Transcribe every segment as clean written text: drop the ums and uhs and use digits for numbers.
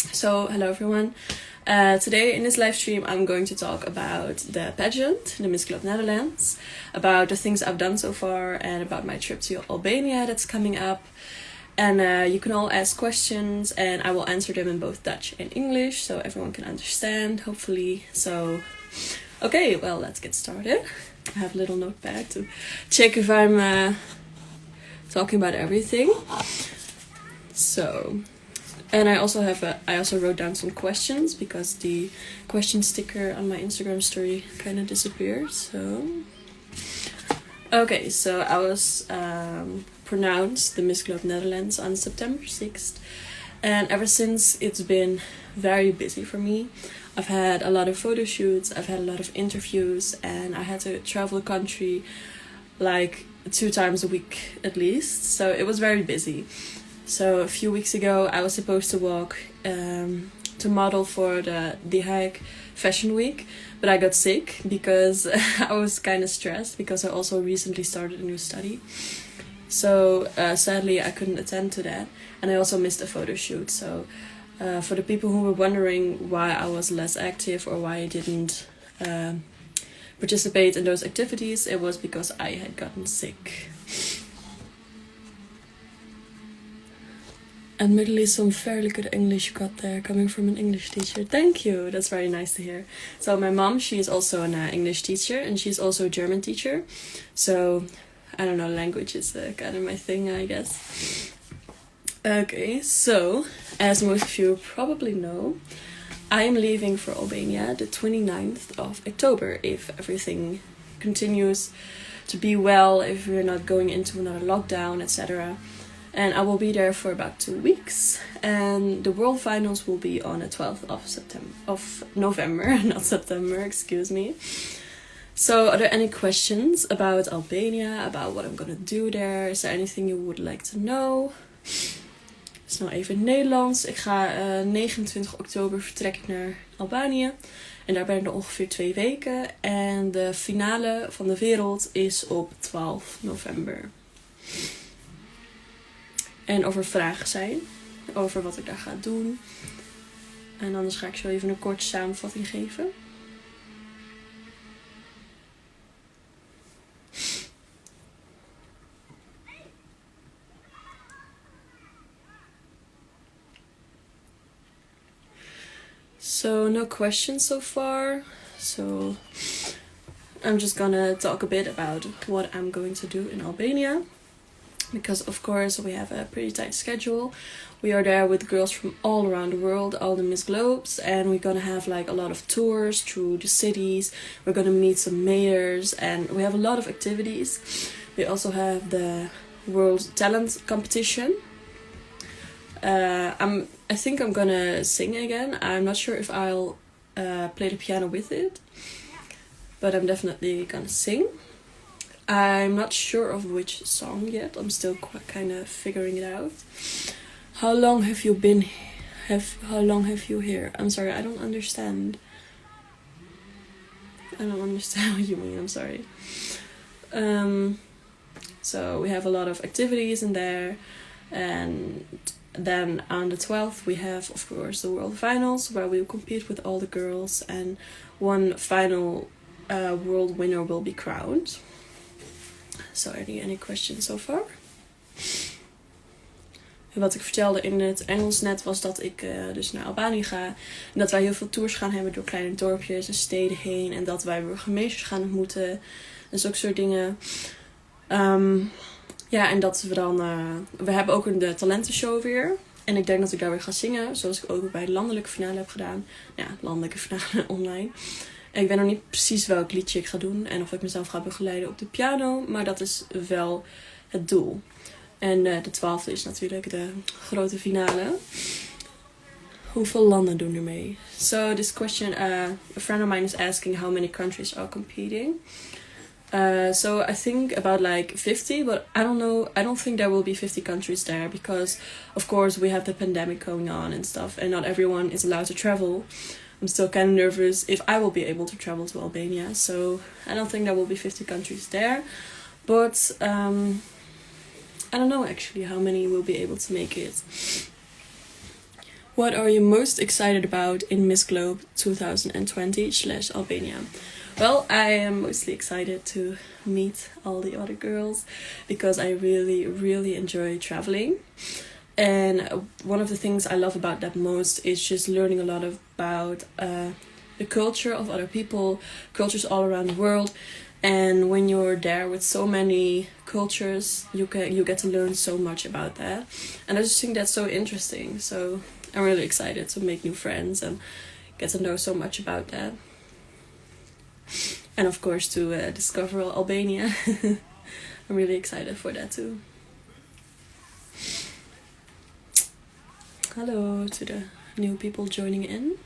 So, hello everyone. Today in this live stream I'm going to talk about the pageant, the Miss Globe Netherlands, about the things I've done so far and about my trip to Albania that's coming up. And you can all ask questions and I will answer them in both Dutch and English so everyone can understand, hopefully. So, okay, well, let's get started. I have a little notepad to check if I'm talking about everything. So... And I also wrote down some questions because the question sticker on my Instagram story kind of disappeared. So, okay, so I was pronounced the Miss Globe Netherlands on September 6th. And ever since, it's been very busy for me. I've had a lot of photo shoots, I've had a lot of interviews, and I had to travel the country like 2 times a week at least. So it was very busy. So a few weeks ago I was supposed to walk to model for the Hague Fashion Week, but I got sick because I was kind of stressed because I also recently started a new study. So sadly I couldn't attend to that, and I also missed a photo shoot. So for the people who were wondering why I was less active or why I didn't participate in those activities, it was because I had gotten sick. Admittedly, some fairly good English you got there, coming from an English teacher. Thank you, that's very nice to hear. So my mom, she is also an English teacher, and she's also a German teacher. So, I don't know, language is kind of my thing, I guess. Okay, so, as most of you probably know, I am leaving for Albania the 29th of October, if everything continues to be well, if we're not going into another lockdown, etc. And I will be there for about 2 weeks. And the World Finals will be on the 12th of November, not September, excuse me. So are there any questions about Albania, about what I'm gonna do there? Is there anything you would like to know? Snel even in Nederlands. Ik ga 29 oktober vertrek ik naar Albanië. En daar ben ik er ongeveer 2 weken. En de finale van de wereld is op 12 november. En of er vragen zijn over wat ik daar ga doen. En anders ga ik zo even een korte samenvatting geven. So no questions so far. So I'm just gonna talk a bit about what I'm going to do in Albania. Because of course we have a pretty tight schedule. We are there with girls from all around the world, all the Miss Globes, and we're gonna have like a lot of tours through the cities. We're gonna meet some mayors, and we have a lot of activities. We also have the World Talent Competition. I think I'm gonna sing again. I'm not sure if I'll play the piano with it, but I'm definitely gonna sing. I'm not sure of which song yet. I'm still kind of figuring it out. How long have you been? How long have you here? I'm sorry, I don't understand. I don't understand what you mean. I'm sorry. So we have a lot of activities in there, and then on the 12th we have, of course, the World Finals where we will compete with all the girls, and one final world winner will be crowned. So, any questions so far? En wat ik vertelde in het Engels net was dat ik dus naar Albanië ga. En dat wij heel veel tours gaan hebben door kleine dorpjes en steden heen. En dat wij burgemeesters gaan ontmoeten. En zulke soort dingen. Ja, en dat we dan... we hebben ook een talentenshow weer. En ik denk dat ik daar weer ga zingen. Zoals ik ook bij de landelijke finale heb gedaan. Ja, landelijke finale online. En ik weet nog niet precies welk liedje ik ga doen. En of ik mezelf ga begeleiden op de piano. Maar dat is wel het doel. En de 12e is natuurlijk de grote finale. Hoeveel landen doen er mee? So this question, a friend of mine is asking how many countries are competing. So I think about like 50, but I don't know. I don't think there will be 50 countries there because, of course, we have the pandemic going on and stuff, and not everyone is allowed to travel. I'm still kind of nervous if I will be able to travel to Albania. So I don't think there will be 50 countries there. But I don't know actually how many will be able to make it. What are you most excited about in Miss Globe 2020/Albania? Well, I am mostly excited to meet all the other girls because I really, really enjoy traveling. And one of the things I love about that most is just learning a lot about the culture of other people, cultures all around the world. And when you're there with so many cultures, you get to learn so much about that. And I just think that's so interesting. So I'm really excited to make new friends and get to know so much about that. And of course to discover Albania. I'm really excited for that too. Hello to the new people joining in.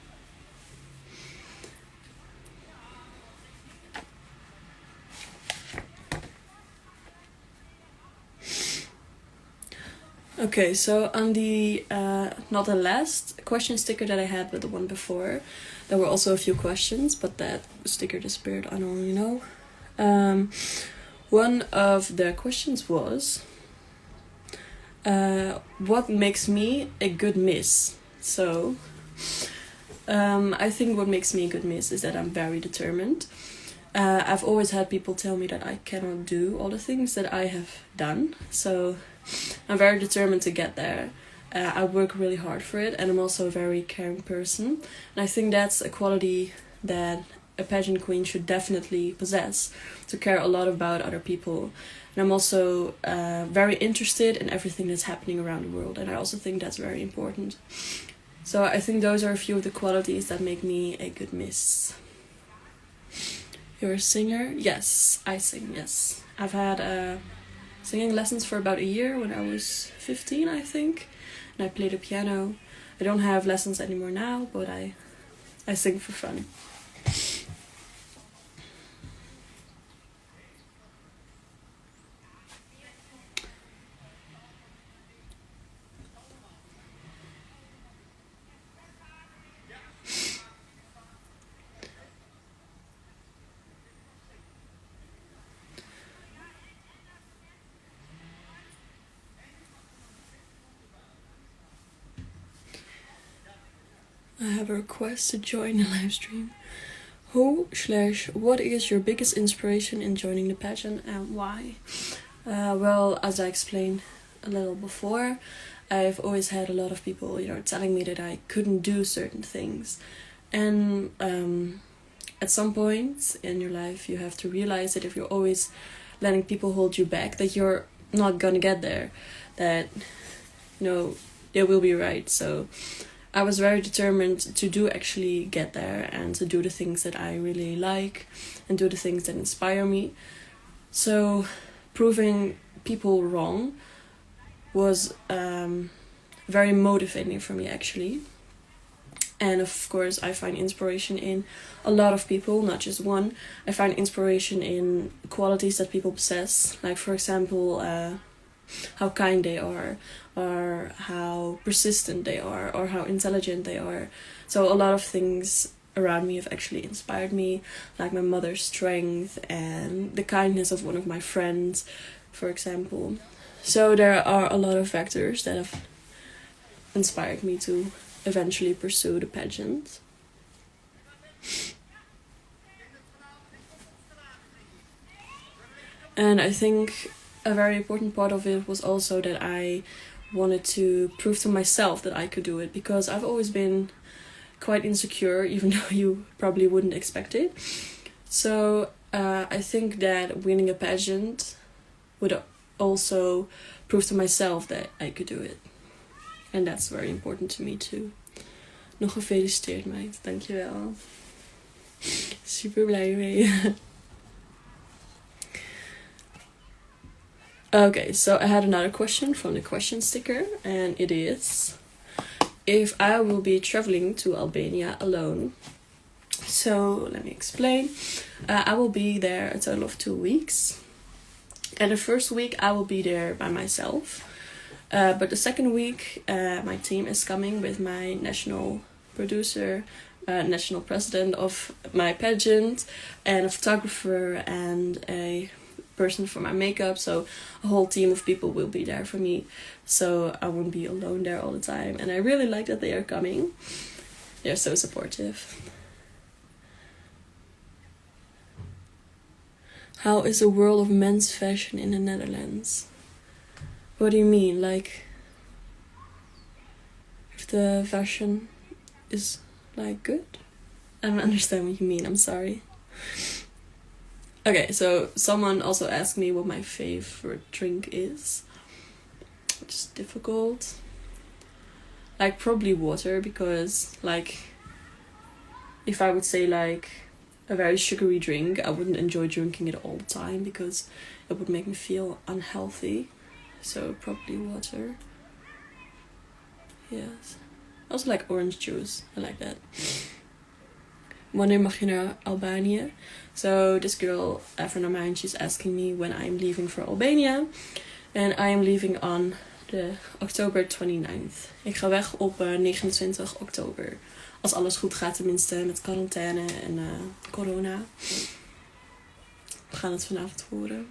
Okay, so on the, not the last question sticker that I had, but the one before, there were also a few questions, but that sticker disappeared, I don't really know. One of the questions was, what makes me a good miss? So, I think what makes me a good miss is that I'm very determined. I've always had people tell me that I cannot do all the things that I have done, so I'm very determined to get there. I work really hard for it, and I'm also a very caring person. And I think that's a quality that a pageant queen should definitely possess, to care a lot about other people. And I'm also very interested in everything that's happening around the world, and I also think that's very important. So I think those are a few of the qualities that make me a good miss. You're a singer? Yes, I sing, yes. I've had singing lessons for about a year when I was 15, I think. And I play the piano. I don't have lessons anymore now, but I sing for fun. I have a request to join the live stream. What is your biggest inspiration in joining the pageant and why? Well, as I explained a little before, I've always had a lot of people, telling me that I couldn't do certain things. And at some point in your life, you have to realize that if you're always letting people hold you back, that you're not gonna get there. That, they will be right. So I was very determined to actually get there and to do the things that I really like and do the things that inspire me. So proving people wrong was very motivating for me, actually. And of course, I find inspiration in a lot of people, not just one. I find inspiration in qualities that people possess, like, for example, how kind they are, or how persistent they are, or how intelligent they are. So a lot of things around me have actually inspired me, like my mother's strength and the kindness of one of my friends, for example. So there are a lot of factors that have inspired me to eventually pursue the pageant. And I think a very important part of it was also that I wanted to prove to myself that I could do it, because I've always been quite insecure, even though you probably wouldn't expect it. So I think that winning a pageant would also prove to myself that I could do it. And that's very important to me too. Nog gefeliciteerd meid, dankjewel. Super blij mee. Okay, so I had another question from the question sticker, and it is, if I will be traveling to Albania alone. So let me explain. I will be there a total of 2 weeks. And the first week I will be there by myself. But the second week my team is coming with my national producer, national president of my pageant, and a photographer and a person for my makeup, so a whole team of people will be there for me, so I won't be alone there all the time. And I really like that they are coming. They're so supportive. How is the world of men's fashion in the Netherlands? What do you mean? Like, if the fashion is like good? I don't understand what you mean, I'm sorry. Okay, so someone also asked me what my favorite drink is, which is difficult. Like, probably water, because like, if I would say like a very sugary drink, I wouldn't enjoy drinking it all the time because it would make me feel unhealthy. So probably water. Yes. I also like orange juice. I like that. Wanneer mag je naar Albanië? So this girl, a friend of mine, she's asking me when I'm leaving for Albania. And I am leaving on the October 29th. Ik ga weg op 29 oktober. Als alles goed gaat, tenminste met quarantaine en corona. We gaan het vanavond horen.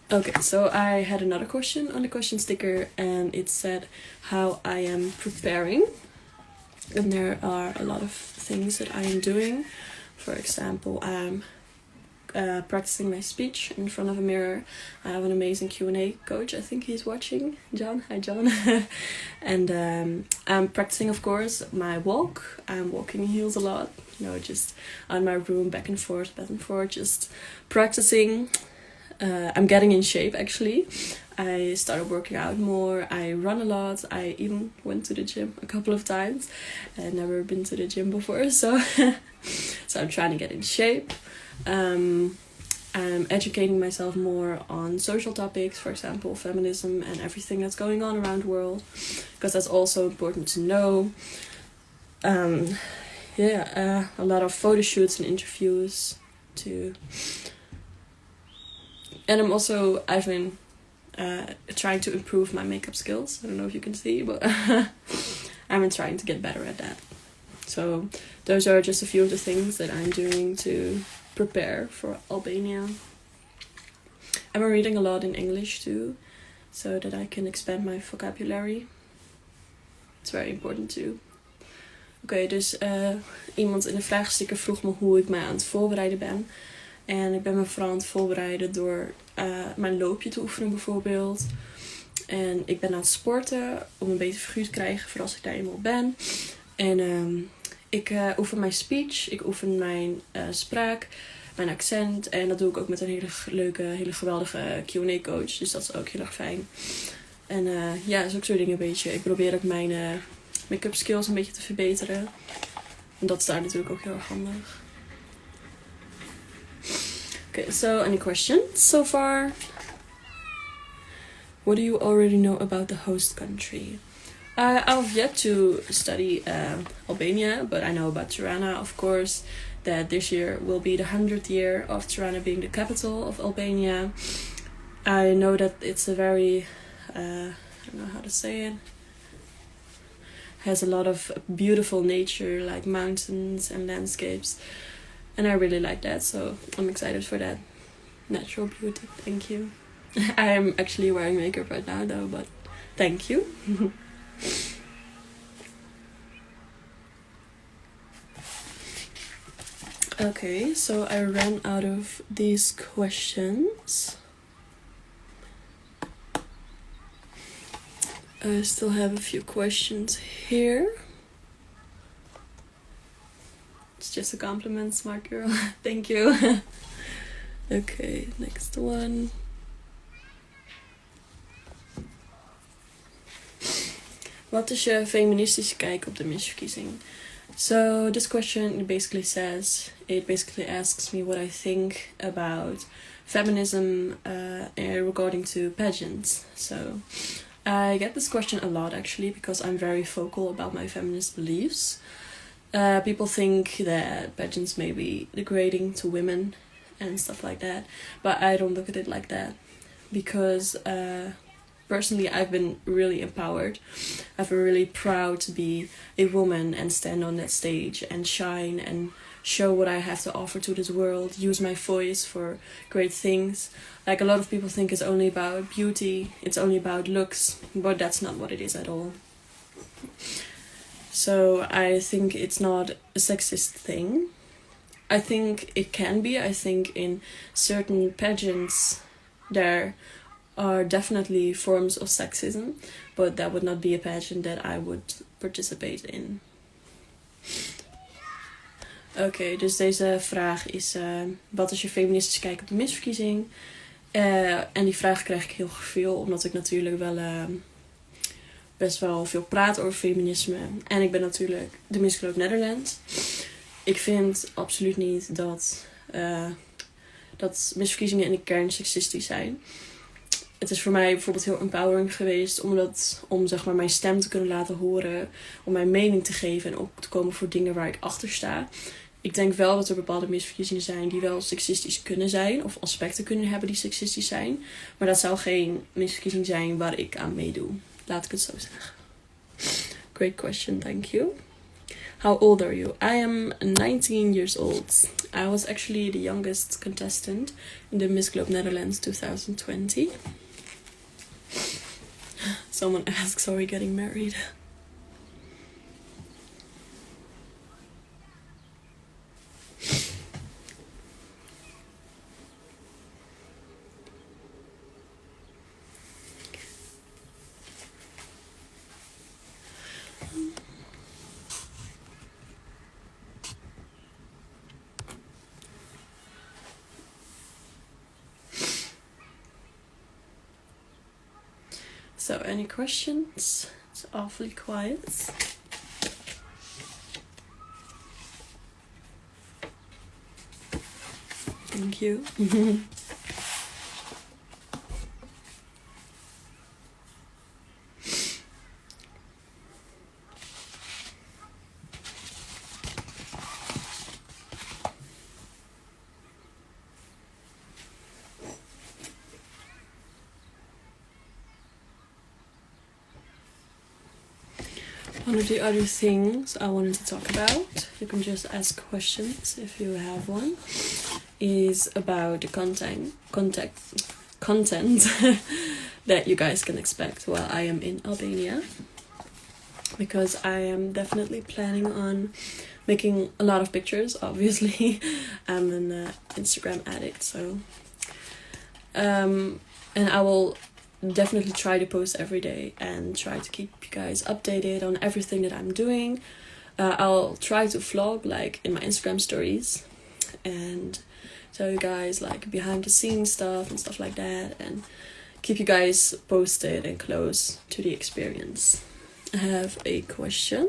Okay, so I had another question on the question sticker, and it said how I am preparing. And there are a lot of things that I am doing. For example, I'm practicing my speech in front of a mirror. I have an amazing Q&A coach. I think he's watching. John, hi John. And I'm practicing, of course, my walk. I'm walking in heels a lot. You know, just on my room, back and forth, just practicing. I'm getting in shape, actually. I started working out more. I run a lot. I even went to the gym a couple of times. I'd never been to the gym before, so so I'm trying to get in shape. I'm educating myself more on social topics, for example, feminism and everything that's going on around the world, because that's also important to know. A lot of photo shoots and interviews too. And I've been trying to improve my makeup skills. I don't know if you can see, but I've been trying to get better at that. So those are just a few of the things that I'm doing to prepare for Albania. I'm reading a lot in English too, so that I can expand my vocabulary. It's very important too. Oké, dus iemand in de vraagsticker vroeg me hoe ik mij aan het voorbereiden ben. En ik ben me vooral aan het voorbereiden door mijn loopje te oefenen bijvoorbeeld. En ik ben aan het sporten om een beter figuur te krijgen voor als ik daar eenmaal ben. En ik oefen mijn speech, ik oefen mijn spraak, mijn accent. En dat doe ik ook met een hele leuke, hele geweldige Q&A coach. Dus dat is ook heel erg fijn. En ja, zulke soort dingen een beetje. Ik probeer ook mijn make-up skills een beetje te verbeteren. En dat is daar natuurlijk ook heel erg handig. Okay, so any questions so far? What do you already know about the host country? I've yet to study Albania, but I know about Tirana, of course, that this year will be the 100th year of Tirana being the capital of Albania. I know that it's a very, I don't know how to say it, has a lot of beautiful nature, like mountains and landscapes. And I really like that, so I'm excited for that. Natural beauty, thank you. I am actually wearing makeup right now though, but thank you. Okay, so I ran out of these questions. I still have a few questions here. It's just a compliment, smart girl. Thank you. Okay, next one. Wat is je feministische kijk op de misverkiezing? So this question basically asks me what I think about feminism regarding to pageants. So I get this question a lot actually because I'm very vocal about my feminist beliefs. People think that pageants may be degrading to women, and stuff like that. But I don't look at it like that, because personally I've been really empowered. I've been really proud to be a woman and stand on that stage and shine and show what I have to offer to this world, use my voice for great things. Like, a lot of people think it's only about beauty, it's only about looks, but that's not what it is at all. So I think it's not a sexist thing. I think it can be. I think in certain pageants there are definitely forms of sexism, but that would not be a pageant that I would participate in. Oké, dus deze vraag is: wat is je feministisch kijk op de misverkiezing? En die vraag krijg ik heel veel, omdat ik natuurlijk wel best wel veel praat over feminisme. En ik ben natuurlijk de Miss Globe Netherlands. Ik vind absoluut niet dat misverkiezingen in de kern seksistisch zijn. Het is voor mij bijvoorbeeld heel empowering geweest om zeg maar mijn stem te kunnen laten horen, om mijn mening te geven en op te komen voor dingen waar ik achter sta. Ik denk wel dat er bepaalde misverkiezingen zijn die wel seksistisch kunnen zijn, of aspecten kunnen hebben die seksistisch zijn. Maar dat zou geen misverkiezing zijn waar ik aan meedoe. Laat ik het zo zeggen. Great question, thank you. How old are you? I am 19 years old. I was actually the youngest contestant in the Miss Globe Netherlands 2020. Someone asks, are we getting married? So, any questions? It's awfully quiet. Thank you. One of the other things I wanted to talk about, you can just ask questions if you have one, is about the content that you guys can expect while I am in Albania. Because I am definitely planning on making a lot of pictures, obviously. I'm an Instagram addict, so... and I will definitely try to post every day and try to keep you guys updated on everything that I'm doing. I'll try to vlog like in my Instagram stories and tell you guys like behind the scenes stuff and stuff like that, and keep you guys posted and close to the experience. I have a question.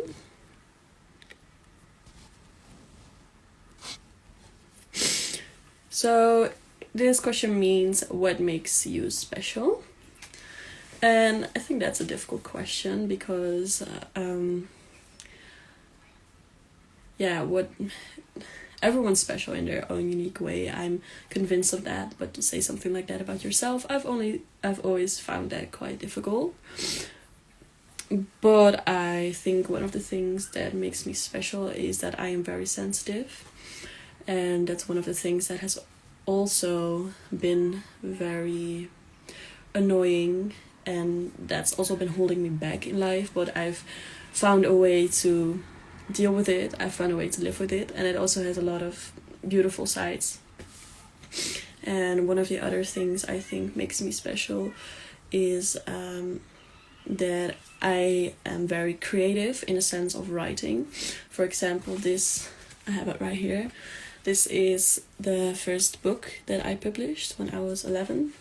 So this question means, what makes you special? And I think that's a difficult question because, everyone's special in their own unique way. I'm convinced of that, but to say something like that about yourself, I've always found that quite difficult. But I think one of the things that makes me special is that I am very sensitive, and that's one of the things that has also been very annoying, and that's also been holding me back in life, but I've found a way to deal with it. I've found a way to live with it, and it also has a lot of beautiful sides. And one of the other things I think makes me special is that I am very creative in a sense of writing. For example, this, I have it right here. This is the first book that I published when I was 11.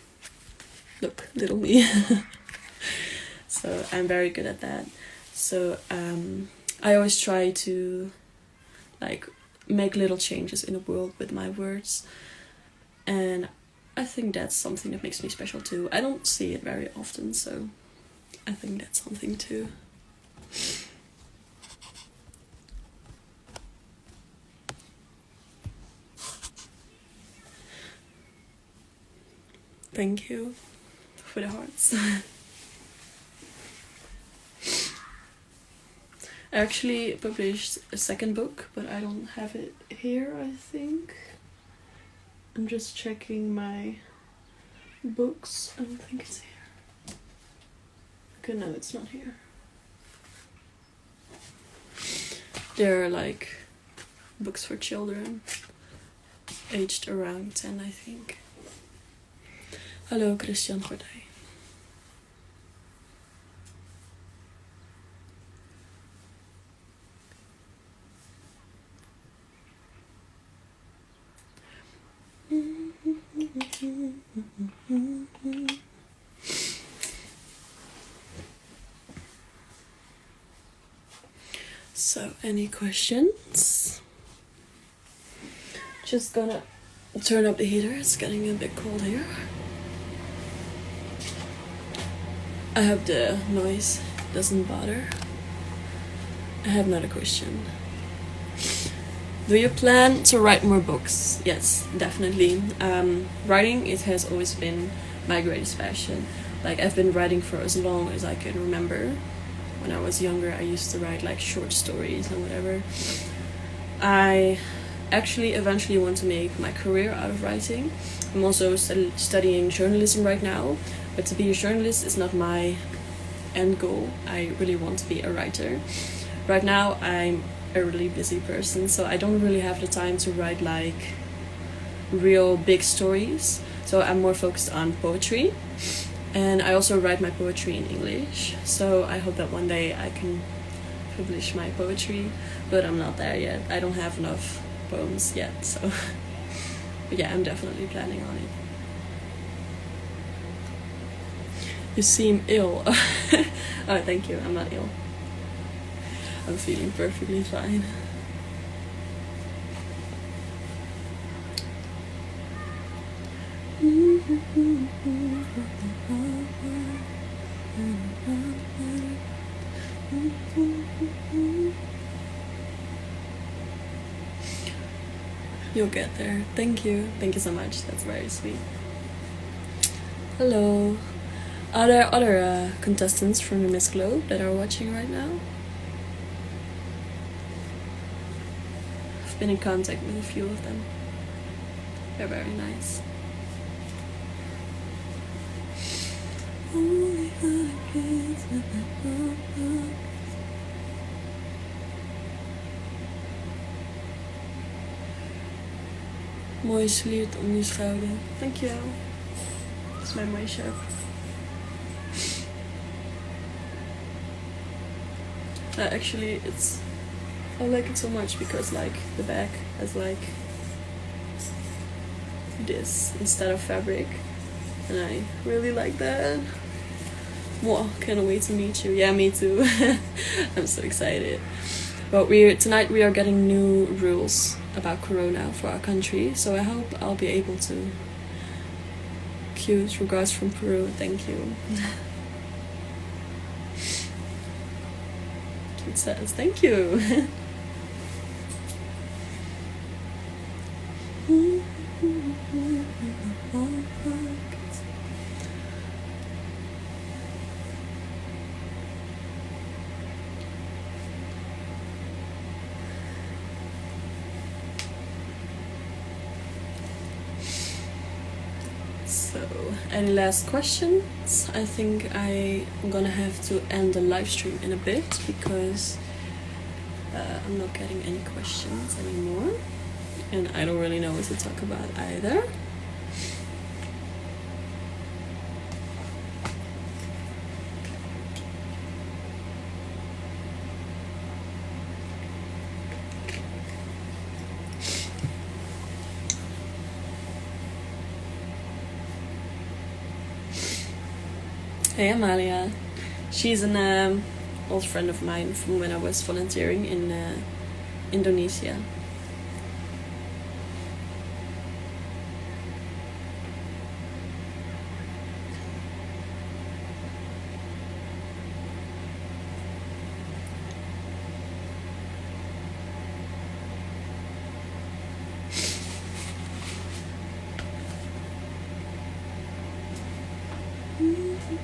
Look, little me. So I'm very good at that. So I always try to like make little changes in the world with my words, and I think that's something that makes me special too. I don't see it very often, so I think that's something too. Thank you for the hearts. I actually published a second book, but I don't have it here, I think. I'm just checking my books. I don't think it's here. Okay, no, it's not here. They're like books for children, aged around 10, I think. Hello, Christian Gordij. So, any questions? Just gonna turn up the heater, it's getting a bit cold here. I hope the noise doesn't bother. I have another question. Do you plan to write more books? Yes, definitely. Writing, it has always been my greatest passion. Like, I've been writing for as long as I can remember. When I was younger, I used to write like short stories and whatever. I actually eventually want to make my career out of writing. I'm also studying journalism right now, but to be a journalist is not my end goal. I really want to be a writer. Right now, I'm a really busy person, so I don't really have the time to write like real big stories. So I'm more focused on poetry. And I also write my poetry in English, so I hope that one day I can publish my poetry, but I'm not there yet. I don't have enough poems yet, so but yeah, I'm definitely planning on it. You seem ill. Oh, thank you, I'm not ill. I'm feeling perfectly fine. You'll get there. Thank you. Thank you so much. That's very sweet. Hello. Are there other contestants from the Miss Globe that are watching right now? I've been in contact with a few of them. They're very nice. Mooi sliert om je schouder. Dankjewel. Dat is mijn mooie shirt. Actually, I like it so much because like the back has like this instead of fabric, and I really like that. Well, can't wait to meet you. Yeah, me too. I'm so excited. But tonight we are getting new rules about Corona for our country, so I hope I'll be able to. Cute regards from Peru. Thank you. Cute says thank you. So, any last questions? I think I'm gonna have to end the live stream in a bit because I'm not getting any questions anymore, and I don't really know what to talk about either. Hey Amalia, she's an old friend of mine from when I was volunteering in Indonesia. Could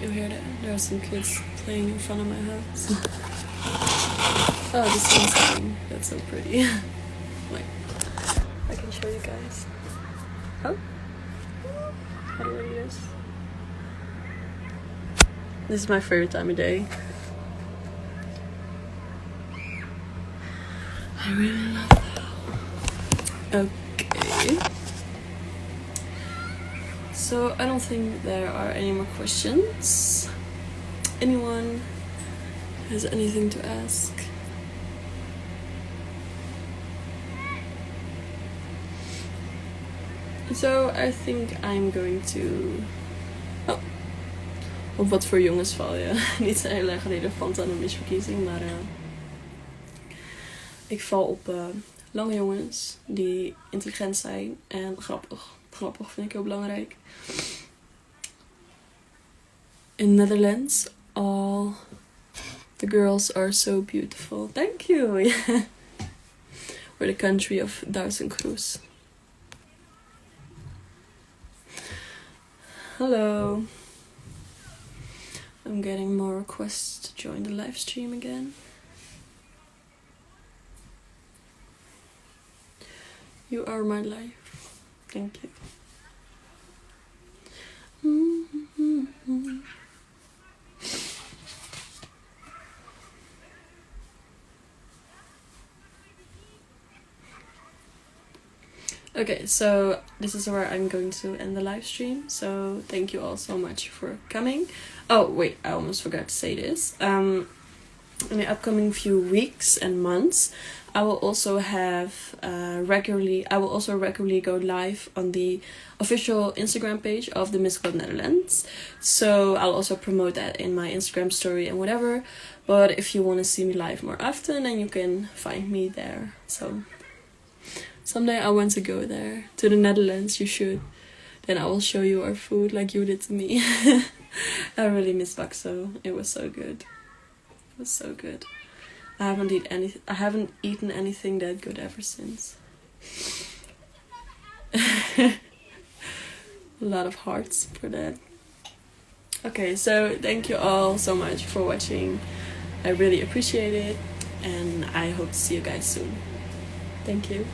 you hear that? There are some kids playing in front of my house. Oh, the sun's setting. That's so pretty. Like, I can show you guys. Oh, how do I do this? This is my favorite time of day. I really love that. Okay. So I don't think there are any more questions. Anyone has anything to ask? So I think I'm going to... Oh. Op wat voor jongens val je? Niet heel erg relevant aan een misverkiezing, maar... ik val op lange jongens die intelligent zijn en grappig. Grappig vind ik heel belangrijk. In Netherlands, all the girls are so beautiful. Thank you. Yeah. We're the country of duizend kroes. Hello. I'm getting more requests to join the live stream again. You are my life. Thank you. Okay, so this is where I'm going to end the live stream. So thank you all so much for coming. Oh wait, I almost forgot to say this. In the upcoming few weeks and months, I will also have regularly go live on the official Instagram page of the Miss Club Netherlands. So I'll also promote that in my Instagram story and whatever. But if you want to see me live more often, then you can find me there. So someday I want to go there to the Netherlands. You should. Then I will show you our food like you did to me. I really miss bakso. It was so good. It was so good. I haven't eaten anything that good ever since. A lot of hearts for that. Okay, so thank you all so much for watching. I really appreciate it, and I hope to see you guys soon. Thank you.